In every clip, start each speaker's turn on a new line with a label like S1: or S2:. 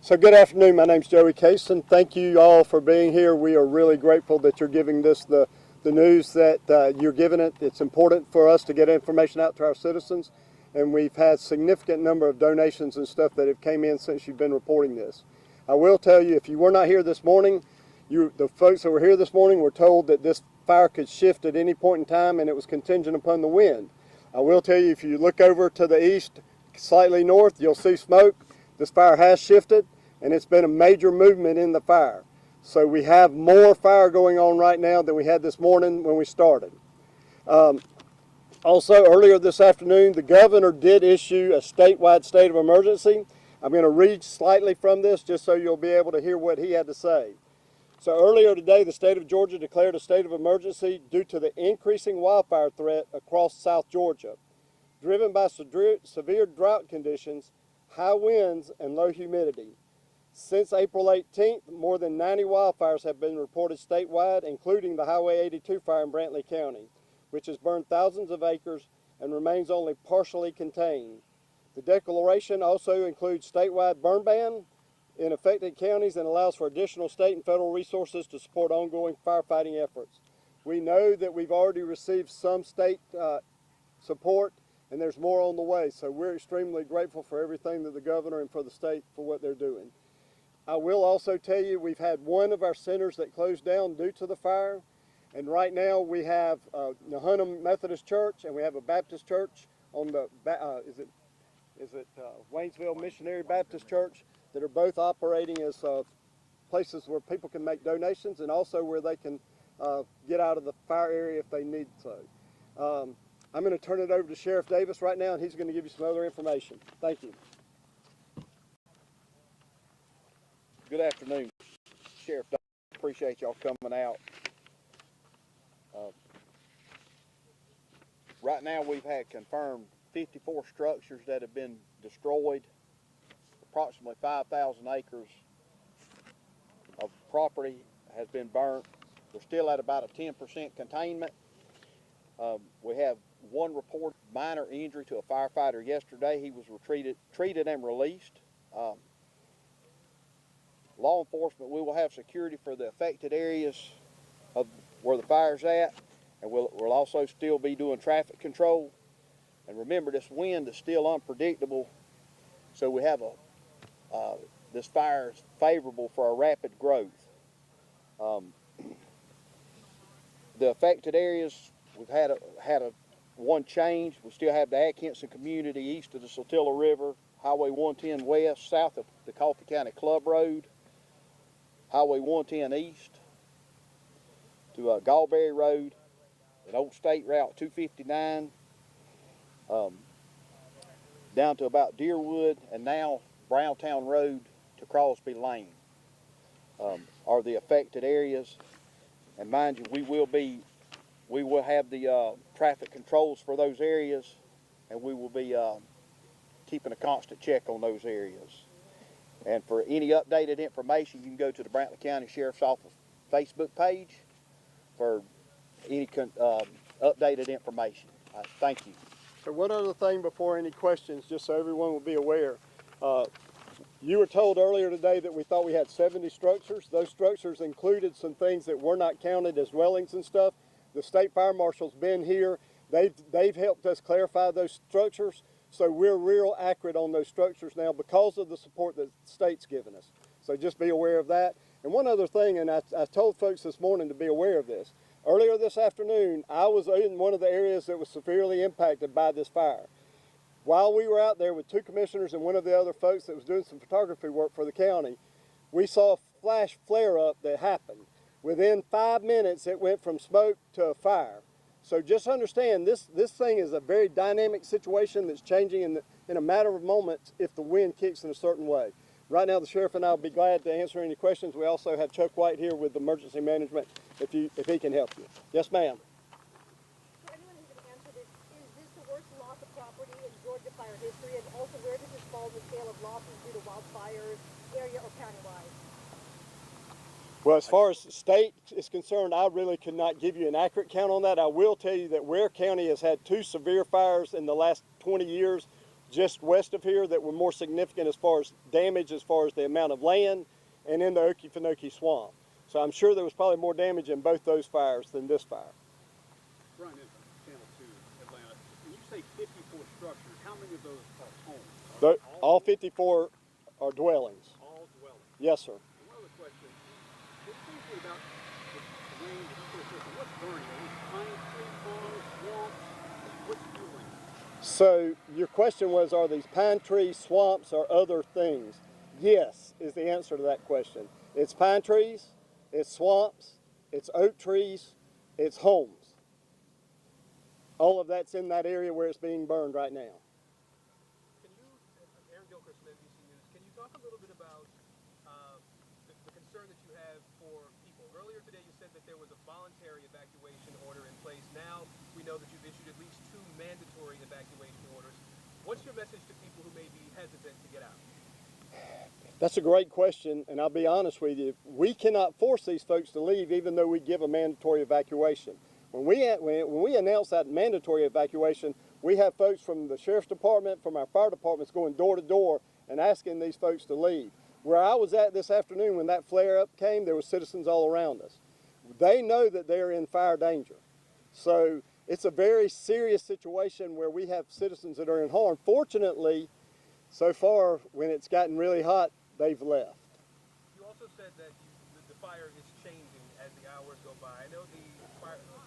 S1: So good afternoon, my name's Joey Cason. Thank you all for being here. We are really grateful that you're giving this the news that you're giving it. It's important for us to get information out to our citizens, and we've had significant number of donations and stuff that have came in since you've been reporting this. I will tell you, if you were not here this morning, the folks that were here this morning were told that this fire could shift at any point in time and it was contingent upon the wind. I will tell you, if you look over to the east, slightly north, you'll see smoke. This fire has shifted, and it's been a major movement in the fire. So we have more fire going on right now than we had this morning when we started. Also, earlier this afternoon, the governor did issue a statewide state of emergency. I'm going to read slightly from this just so you'll be able to hear what he had to say. So earlier today, the state of Georgia declared a state of emergency due to the increasing wildfire threat across South Georgia, driven by severe drought conditions, high winds, and low humidity. Since April 18th, more than 90 wildfires have been reported statewide, including the Highway 82 fire in Brantley County, which has burned thousands of acres and remains only partially contained. The declaration also includes statewide burn ban in affected counties and allows for additional state and federal resources to support ongoing firefighting efforts. We know that we've already received some state support, and there's more on the way, so we're extremely grateful for everything that the governor and for the state for what they're doing. I will also tell you we've had one of our centers that closed down due to the fire, and right now we have Nahunum Methodist Church and we have a Baptist church on the Waynesville Missionary Baptist Church that are both operating as places where people can make donations and also where they can get out of the fire area if they need so. I'm going to turn it over to Sheriff Davis right now, and he's going to give you some other information. Thank you.
S2: Good afternoon, Sheriff. Appreciate y'all coming out. Right now we've had confirmed 54 structures that have been destroyed. Approximately 5,000 acres of property has been burnt. We're still at about a 10% containment. We have one reported minor injury to a firefighter yesterday. He was treated and released. Law enforcement, we will have security for the affected areas of where the fire's at, and we'll also still be doing traffic control. And remember, this wind is still unpredictable, so we have this fire is favorable for a rapid growth. The affected areas, we've had one change. We still have the Atkinson community east of the Saltillo River, Highway 110 west, south of the Coffee County Club Road, Highway 110 east to Gallberry Road, and Old State Route 259, down to about Deerwood, and now Browntown Road to Crosby Lane are the affected areas. And mind you, we will have the traffic controls for those areas, and we will be keeping a constant check on those areas. And for any updated information, you can go to the Brantley County Sheriff's Office Facebook page for any updated information. Thank you.
S1: So one other thing before any questions, just so everyone will be aware. You were told earlier today that we thought we had 70 structures. Those structures included some things that were not counted as dwellings and stuff. The state fire marshal's been here. They've helped us clarify those structures. So we're real accurate on those structures now because of the support that the state's given us. So just be aware of that. And one other thing, and I told folks this morning to be aware of this. Earlier this afternoon, I was in one of the areas that was severely impacted by this fire. While we were out there with two commissioners and one of the other folks that was doing some photography work for the county, we saw a flash flare-up that happened. Within 5 minutes, it went from smoke to a fire. So just understand, this thing is a very dynamic situation that's changing in a matter of moments if the wind kicks in a certain way. Right now, the sheriff and I will be glad to answer any questions. We also have Chuck White here with emergency management if he can help you. Yes, ma'am.
S3: For anyone who can answer this, is this the worst loss of property in Georgia fire history? And also, where does this fall in the scale of losses due to wildfires, area or countywide?
S1: Well, as far as the state is concerned, I really could not give you an accurate count on that. I will tell you that Ware County has had 2 severe fires in the last 20 years. just west of here that were more significant as far as damage, as far as the amount of land, and in the Okefenokee Swamp. So I'm sure there was probably more damage in both those fires than this fire.
S4: Brian, in Channel 2, Atlanta, when you say 54 structures, how many of those are homes?
S1: All 54 are dwellings.
S4: All dwellings.
S1: Yes, sir.
S4: And one other question, what do you think about the range of ecosystem? What's burning? Are these pine tree farms, swamps? What's fueling?
S1: So your question was, are these pine trees, swamps, or other things? Yes, is the answer to that question. It's pine trees, it's swamps, it's oak trees, it's homes. All of that's in that area where it's being burned right now.
S5: Can you, Aaron Gilchrist from NBC News, can you talk a little bit about the concern that you have for people? Earlier today you said that there was a voluntary evacuation order in place. Now we know that you've issued at least 2 mandatory evacuation orders. What's your message to people who may be hesitant to get out?
S1: That's a great question, and I'll be honest with you. We cannot force these folks to leave even though we give a mandatory evacuation. When we announce that mandatory evacuation, we have folks from the Sheriff's Department, from our fire departments going door to door and asking these folks to leave. Where I was at this afternoon when that flare-up came, there were citizens all around us. They know that they're in fire danger. So it's a very serious situation where we have citizens that are in harm. Fortunately, so far, when it's gotten really hot, they've left.
S5: You also said that the fire is changing as the hours go by. I know the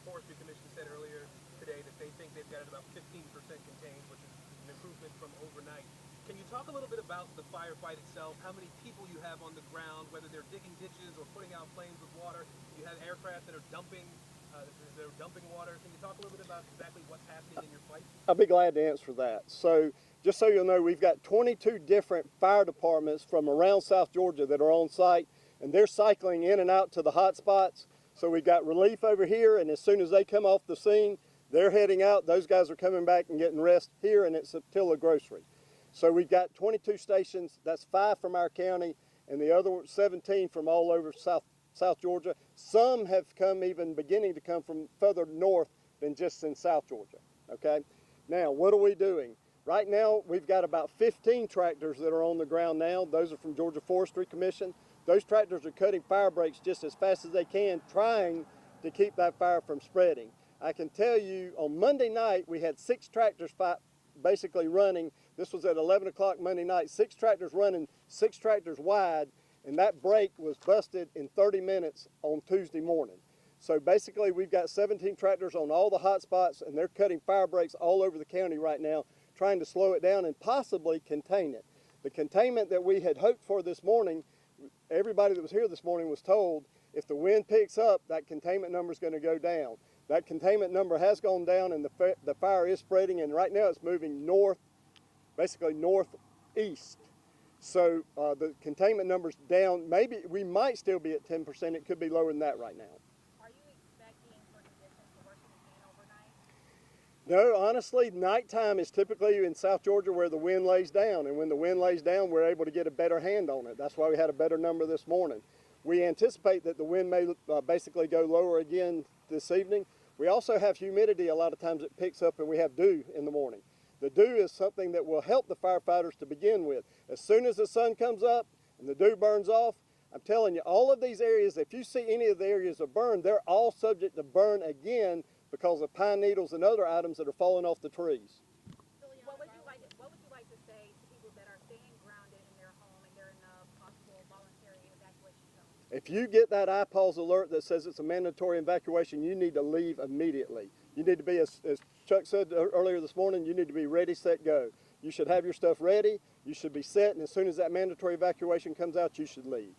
S5: Forestry Commission said earlier today that they think they've got it about 15% contained, which is an improvement from overnight. Can you talk a little bit about the firefight itself, how many people you have on the ground, whether they're digging ditches or putting out flames with water? You have aircraft that are dumping water. Can you talk a little bit about exactly what's happening in your fight?
S1: I'll be glad to answer that. So just so you'll know, we've got 22 different fire departments from around South Georgia that are on site, and they're cycling in and out to the hot spots. So we've got relief over here, and as soon as they come off the scene, they're heading out. Those guys are coming back and getting rest here, and it's still a grocery. So we've got 22 stations. That's 5 from our county, and the other 17 from all over South Georgia. Some have come, even beginning to come from further north than just in South Georgia. Okay. Now, what are we doing? Right now, we've got about 15 tractors that are on the ground now. Those are from Georgia Forestry Commission. Those tractors are cutting fire breaks just as fast as they can, trying to keep that fire from spreading. I can tell you, on Monday night, we had 6 tractors basically running. This was at 11 o'clock Monday night. 6 tractors running, 6 tractors wide, and that break was busted in 30 minutes on Tuesday morning. So basically, we've got 17 tractors on all the hot spots, and they're cutting fire breaks all over the county right now, trying to slow it down and possibly contain it. The containment that we had hoped for this morning, everybody that was here this morning was told, if the wind picks up, that containment number is going to go down. That containment number has gone down, and the fire is spreading, and right now it's moving north, basically northeast. So the containment number's down. Maybe we might still be at 10%. It could be lower than that right now.
S3: Are you expecting for conditions to worsen again overnight?
S1: No, honestly, nighttime is typically in South Georgia where the wind lays down, and when the wind lays down, we're able to get a better hand on it. That's why we had a better number this morning. We anticipate that the wind may basically go lower again this evening. We also have humidity. A lot of times it picks up, and we have dew in the morning. The dew is something that will help the firefighters to begin with. As soon as the sun comes up and the dew burns off, I'm telling you, all of these areas, if you see any of the areas of burn, they're all subject to burn again because of pine needles and other items that are falling off the trees.
S3: What would you like to say to people that are staying grounded in their home and they're in a possible voluntary evacuation zone?
S1: If you get that IPAWS alert that says it's a mandatory evacuation, you need to leave immediately. You need to be, as Chuck said earlier this morning, you need to be ready, set, go. You should have your stuff ready, you should be set, and as soon as that mandatory evacuation comes out, you should leave.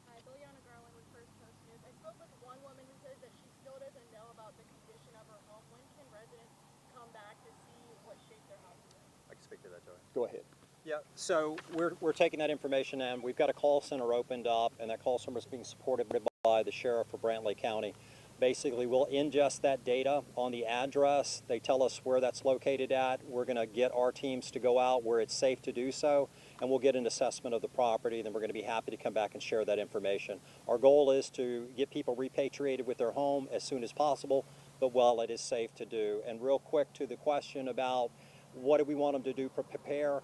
S6: Hi, Biljana Garland with First Coast News. I spoke with one woman who says that she still doesn't know about the condition of her home. When can residents come back to see what shape their house is in?
S7: I can speak to that, Joey.
S1: Go ahead.
S7: Yeah, so we're taking that information in. We've got a call center opened up, and that call center is being supported by the sheriff for Brantley County. Basically, we'll ingest that data on the address. They tell us where that's located at. We're going to get our teams to go out where it's safe to do so, and we'll get an assessment of the property. Then we're going to be happy to come back and share that information. Our goal is to get people repatriated with their home as soon as possible, but while it is safe to do. And real quick to the question about What do we want them to do? Prepare.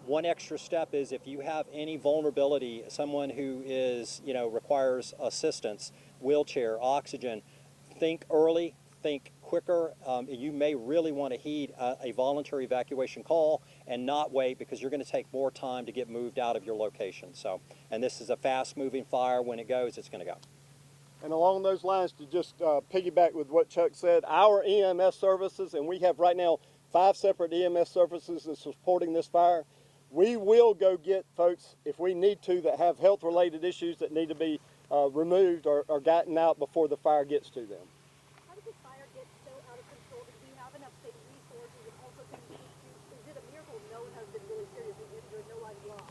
S7: One extra step is if you have any vulnerability, someone who is, requires assistance, wheelchair, oxygen, think early, think quicker. You may really want to heed a voluntary evacuation call and not wait, because you're going to take more time to get moved out of your location. So, and this is a fast-moving fire. When it goes, it's going to go.
S1: And along those lines, to just piggyback with what Chuck said, our EMS services, and we have right now 5 separate EMS services that's supporting this fire. We will go get folks, if we need to, that have health-related issues that need to be removed or gotten out before the fire gets to them.
S3: How did this fire get so out of control? Do we have enough state resources? And also, is it a miracle no one has been really seriously injured, no lives lost?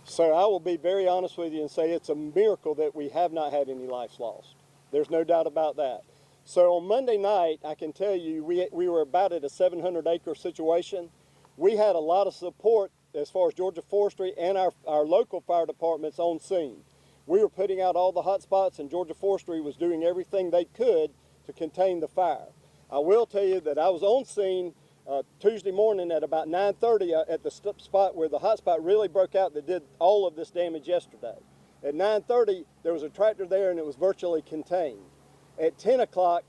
S1: So I will be very honest with you and say it's a miracle that we have not had any lives lost. There's no doubt about that. So on Monday night, I can tell you, we were about at a 700-acre situation. We had a lot of support as far as Georgia Forestry and our local fire departments on scene. We were putting out all the hot spots, and Georgia Forestry was doing everything they could to contain the fire. I will tell you that I was on scene Tuesday morning at about 9:30 at the spot where the hot spot really broke out that did all of this damage yesterday. At 9:30, there was a tractor there and it was virtually contained. At 10 o'clock,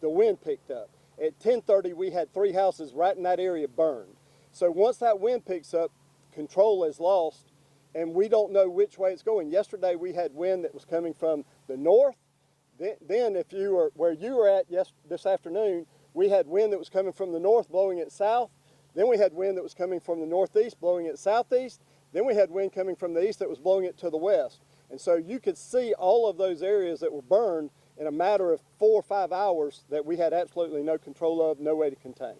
S1: the wind picked up. At 10:30, we had 3 houses right in that area burned. So once that wind picks up, control is lost, and we don't know which way it's going. Yesterday, we had wind that was coming from the north. Then if you were where you were at this afternoon, we had wind that was coming from the north blowing it south. Then we had wind that was coming from the northeast blowing it southeast. Then we had wind coming from the east that was blowing it to the west. And so you could see all of those areas that were burned in a matter of 4 or 5 hours that we had absolutely no control of, no way to contain.